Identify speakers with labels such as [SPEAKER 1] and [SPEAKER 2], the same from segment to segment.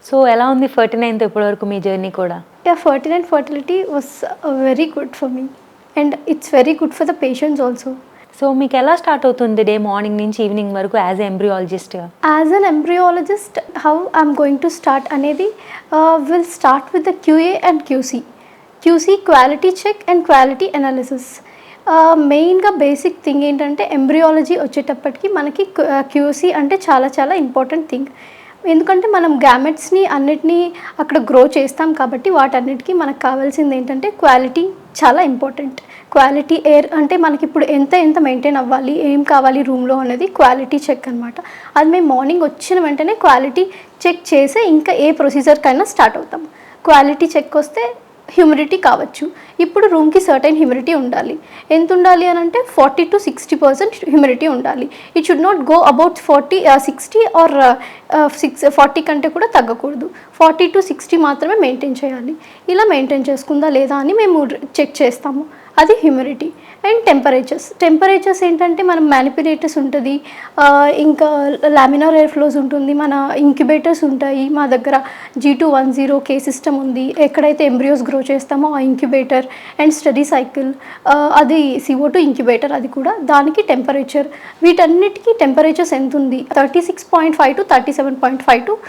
[SPEAKER 1] So ఎలా ఉంది 49th ఇప్పటివరకు మీ జర్నీ కూడా?
[SPEAKER 2] Yeah, 49 fertility was very good for me and it's very good for the patients also.
[SPEAKER 1] So మీకు ఎలా start అవుతుంది డే మార్నింగ్ నుంచి ఈవినింగ్ వరకు యాజ్ ఎ ఎంబ్రియాలజిస్ట్గా?
[SPEAKER 2] As an embryologist, how I'm going to start అనేది will start with the QA and QC. QC quality check and quality analysis. మెయిన్గా basic thing ఏంటంటే embryology వచ్చేటప్పటికి మనకి QC అంటే చాలా చాలా ఇంపార్టెంట్ థింగ్. ఎందుకంటే మనం గ్యామెట్స్ని అన్నిటినీ అక్కడ గ్రో చేస్తాం కాబట్టి వాటన్నిటికీ మనకు కావాల్సింది ఏంటంటే క్వాలిటీ చాలా ఇంపార్టెంట్. క్వాలిటీ ఎయిర్ అంటే మనకి ఇప్పుడు ఎంత మెయింటైన్ అవ్వాలి, ఏం కావాలి రూమ్లో అనేది క్వాలిటీ చెక్ అనమాట. అది మేము మార్నింగ్ వచ్చిన వెంటనే క్వాలిటీ చెక్ చేసి ఇంకా ఏ ప్రొసీజర్కైనా స్టార్ట్ అవుతాం. క్వాలిటీ చెక్ వస్తే హ్యూమిడిటీ కావచ్చు. ఇప్పుడు రూమ్కి సర్టైన్ హ్యూమిడిటీ ఉండాలి. ఎంత ఉండాలి అని అంటే 40 to 60% హ్యూమిడిటీ ఉండాలి. It should not go about 60 or 40 కంటే కూడా తగ్గకూడదు. 40 to 60 మాత్రమే మెయింటైన్ చేయాలి. ఇలా మెయింటైన్ చేసుకుందా లేదా అని మేము చెక్ చేస్తాము. అది హ్యూమిడిటీ. అండ్ టెంపరేచర్స్ ఏంటంటే మనం మ్యానిపులేటర్స్ ఉంటుంది, ఇంకా లామినార్ ఎయిర్ ఫ్లోస్ ఉంటుంది, మన ఇంక్యుబేటర్స్ ఉంటాయి. మా దగ్గర G210 సిస్టమ్ ఉంది. ఎక్కడైతే ఎంబ్రియోస్ గ్రో చేస్తామో ఆ ఇంక్యుబేటర్ అండ్ స్టడీ సైకిల్, అది CO2 ఇంక్యుబేటర్, అది కూడా దానికి టెంపరేచర్, వీటన్నిటికీ టెంపరేచర్స్ ఎంత ఉంది 36.5 to 37.5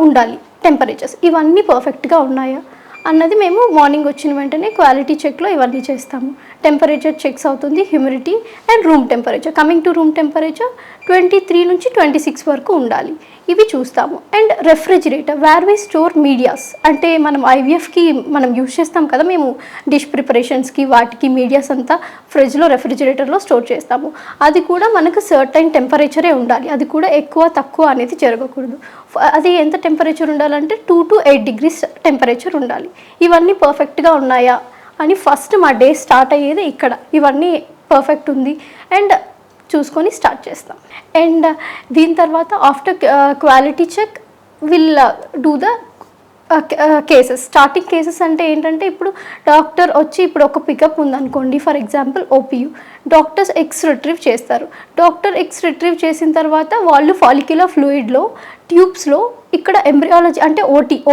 [SPEAKER 2] ఉండాలి టెంపరేచర్స్. ఇవన్నీ పర్ఫెక్ట్గా ఉన్నాయా అన్నది మేము మార్నింగ్ వచ్చిన వెంటనే క్వాలిటీ చెక్లో ఇవన్నీ చేస్తాము. టెంపరేచర్ చెక్స్ అవుతుంది, humidity and room temperature. Coming to room temperature 23 నుంచి 26 వరకు ఉండాలి. ఇవి చూస్తాము. And refrigerator where we store medias, అంటే మనం IVFకి మనం యూజ్ చేస్తాం కదా, మేము డిష్ ప్రిపరేషన్స్కి వాటికి మీడియాస్ అంతా ఫ్రిడ్జ్లో రెఫ్రిజిరేటర్లో స్టోర్ చేస్తాము. అది కూడా మనకు సర్టైన్ టెంపరేచరే ఉండాలి. అది కూడా ఎక్కువ తక్కువ అనేది జరగకూడదు. అది ఎంత టెంపరేచర్ ఉండాలంటే 2 to 8 degrees టెంపరేచర్ ఉండాలి. ఇవన్నీ పర్ఫెక్ట్గా ఉన్నాయా అని ఫస్ట్ మా డే స్టార్ట్ అయ్యేది ఇక్కడ. ఇవన్నీ పర్ఫెక్ట్ ఉంది అండ్ చూసుకొని స్టార్ట్ చేస్తాం. అండ్ దీని తర్వాత after quality check will do the cases. Starting cases అంటే ఏంటంటే ఇప్పుడు డాక్టర్ వచ్చి ఇప్పుడు ఒక పికప్ ఉందనుకోండి, for example OPU, doctors eggs retrieve చేస్తారు. డాక్టర్ ఎగ్స్ రిట్రీవ్ చేసిన తర్వాత వాళ్ళు ఫాలిక్యులర్ ఫ్లూయిడ్లో ట్యూబ్స్లో ఇక్కడ ఎంబ్రియాలజీ అంటే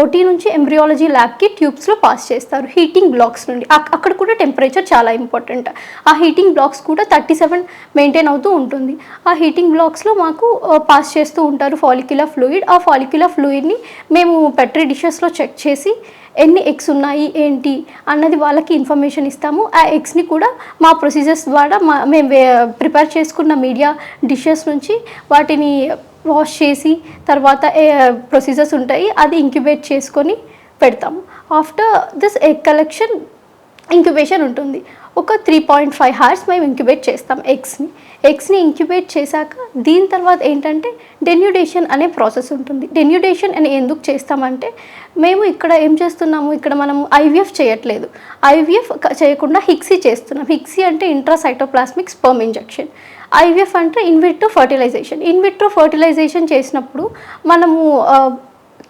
[SPEAKER 2] ఓటీ నుంచి ఎంబ్రియాలజీ ల్యాబ్కి ట్యూబ్స్లో పాస్ చేస్తారు హీటింగ్ బ్లాక్స్ నుండి. అక్కడ కూడా టెంపరేచర్ చాలా ఇంపార్టెంట్. ఆ హీటింగ్ బ్లాక్స్ కూడా 37 మెయింటైన్ అవుతూ ఉంటుంది. ఆ హీటింగ్ బ్లాక్స్లో మాకు పాస్ చేస్తూ ఉంటారు ఫాలిక్యులర్ ఫ్లూయిడ్. ఆ ఫాలిక్యులర్ ఫ్లూయిడ్ని మేము పెట్రీ డిషెస్లో చెక్ చేసి ఎన్ని ఎగ్స్ ఉన్నాయి ఏంటి అన్నది వాళ్ళకి ఇన్ఫర్మేషన్ ఇస్తాము. ఆ ఎగ్స్ని కూడా మా ప్రొసీజర్స్ ద్వారా మేము ప్రిపేర్ చేసుకున్న మీడియా డిషెస్ నుంచి వాటిని వాష్ చేసి తర్వాత ప్రొసీజర్స్ ఉంటాయి, అది ఇంక్యుబేట్ చేసుకొని పెడతాము. After this egg collection incubation ఉంటుంది. ఒక 3.5 hours మేము ఇంక్యుబేట్ చేస్తాం ఎగ్స్ని ఇంక్యుబేట్ చేశాక దీని తర్వాత ఏంటంటే డెన్యూడేషన్ అనే ప్రాసెస్ ఉంటుంది. డెన్యూడేషన్ అని ఎందుకు చేస్తామంటే మేము ఇక్కడ ఏం చేస్తున్నాము, ఇక్కడ మనం IVF చేయట్లేదు. IVF చేయకుండా హిక్సీ చేస్తున్నాం. హిక్సీ అంటే ఇంట్రాసైటోప్లాస్మిక్ స్పర్మ్ ఇంజెక్షన్. IVF అంటే ఇన్విట్రో ఫర్టిలైజేషన్ చేసినప్పుడు మనము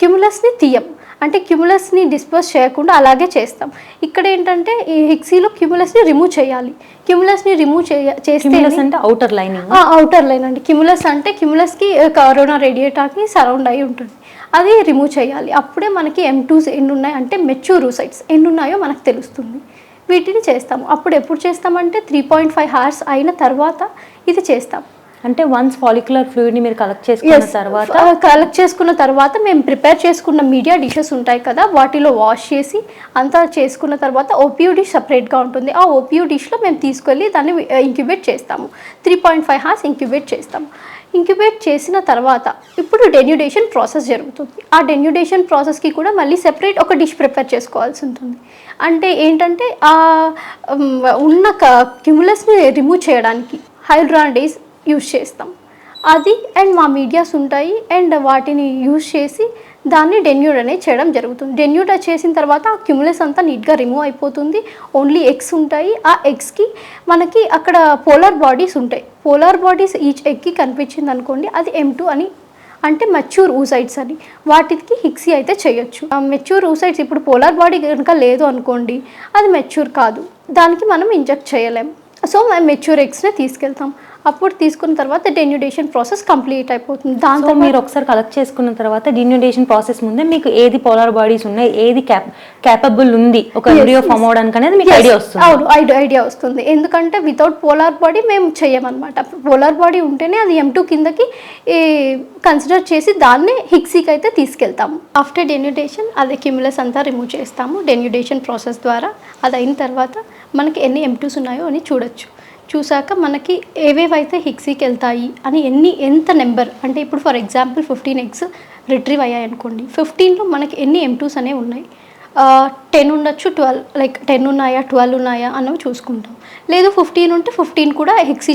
[SPEAKER 2] క్యుములస్ని తీయం, అంటే క్యుములస్ని డిస్పర్స్ చేయకుండా అలాగే చేస్తాం. ఇక్కడ ఏంటంటే ఈ హిక్సీలో క్యుములస్ని రిమూవ్ చేయాలి. క్యుములస్ని రిమూవ్ చేస్తే
[SPEAKER 1] అంటే అవుటర్ లైన్
[SPEAKER 2] అండి. క్యుములస్కి కరోనా రేడియేటార్కి సరౌండ్ అయి ఉంటుంది, అది రిమూవ్ చేయాలి. అప్పుడే మనకి M2s ఎన్ని ఉన్నాయి అంటే మెచ్యూర్ oocytes ఎన్ని ఉన్నాయో మనకు తెలుస్తుంది. వీటిని చేస్తాము. అప్పుడు ఎప్పుడు చేస్తామంటే 3.5 hours అయిన తర్వాత ఇది చేస్తాం.
[SPEAKER 1] అంటే వన్స్ ఫాలిక్యులర్ ఫ్లూయిడ్ని మీరు కలెక్ట్ చేసుకున్న తర్వాత మేము ప్రిపేర్ చేసుకున్న మీడియా డిషెస్ ఉంటాయి కదా, వాటిలో వాష్ చేసి అంతా చేసుకున్న తర్వాత OPU డిష్ సపరేట్గా ఉంటుంది. ఆ OPU డిష్లో మేము తీసుకెళ్ళి దాన్ని ఇంక్యుబేట్ చేస్తాము. 3.5 hours ఇంక్యుబేట్ చేస్తాము. ఇంక్యుబేట్ చేసిన తర్వాత ఇప్పుడు డెన్యూడేషన్ ప్రాసెస్ జరుగుతుంది. ఆ డెన్యూడేషన్ ప్రాసెస్కి కూడా మళ్ళీ సెపరేట్ ఒక డిష్ ప్రిపేర్ చేసుకోవాల్సి ఉంటుంది. అంటే ఏంటంటే ఉన్న క్యుములస్ని రిమూవ్ చేయడానికి హైడ్రాండేజ్ యూజ్ చేస్తాం. అది అండ్ మా మీడియాస్ ఉంటాయి అండ్ వాటిని యూజ్ చేసి దాన్ని డెన్యూడ్ అనేది చేయడం జరుగుతుంది. డెన్యూడ్ చేసిన తర్వాత ఆ క్యుములస్ అంతా నీట్గా రిమూవ్ అయిపోతుంది. ఓన్లీ ఎగ్స్ ఉంటాయి. ఆ ఎగ్స్కి మనకి అక్కడ పోలార్ బాడీస్ ఉంటాయి. పోలార్ బాడీస్ ఈచ్ ఎగ్కి కనిపించింది అనుకోండి, అది M2 అని, అంటే మెచ్యూర్ oocytes అని. వాటికి హిక్సీ అయితే చేయొచ్చు. మెచ్యూర్ oocytes ఇప్పుడు పోలార్ బాడీ కనుక లేదు అనుకోండి, అది మెచ్యూర్ కాదు, దానికి మనం ఇంజెక్ట్ చేయలేం. సో మేము మెచ్యూర్ ఎగ్స్నే తీసుకెళ్తాం.
[SPEAKER 2] అప్పుడు తీసుకున్న తర్వాత డెన్యుడేషన్ ప్రాసెస్ కంప్లీట్ అయిపోతుంది.
[SPEAKER 3] దాంతో
[SPEAKER 2] దాంతో
[SPEAKER 3] మీరు ఒకసారి కలెక్ట్ చేసుకున్న తర్వాత డిన్యూడేషన్ ప్రాసెస్ ముందే మీకు ఏది పోలార్ బాడీస్ ఉన్నాయి, ఏది క్యాపబుల్ ఉంది ఒక ఎంబ్రియో ఫామ్ అవడానికి అనేది మీకు ఐడియా వస్తుంది.
[SPEAKER 2] అవును, ఐడియా వస్తుంది. ఎందుకంటే వితౌట్ పోలార్ బాడీ మేము చేయమన్నమాట. పోలార్ బాడీ ఉంటేనే అది M2 కిందకి కన్సిడర్ చేసి దాన్ని హిక్సీకి అయితే తీసుకెళ్తాము. ఆఫ్టర్ డెన్యుడేషన్ అదే క్యూములస్ అంతా రిమూవ్ చేస్తాము డెన్యుడేషన్ ప్రాసెస్ ద్వారా. అది అయిన తర్వాత మనకి ఎన్ని M2s ఉన్నాయో అని చూడొచ్చు. చూసాక మనకి ఏవేవైతే హిక్సీకి వెళ్తాయి అని ఎంత నెంబర్ అంటే ఇప్పుడు ఫర్ ఎగ్జాంపుల్ 15 eggs రిట్రీవ్ అయ్యాయి అనుకోండి, 15లో మనకి ఎన్ని M2s అనేవి ఉన్నాయి, 10 ఉండొచ్చు, 12 లైక్ 10 ఉన్నాయా 12 ఉన్నాయా అన్నవి చూసుకుంటాం. లేదు 15 ఉంటే 15 కూడా హిక్సీ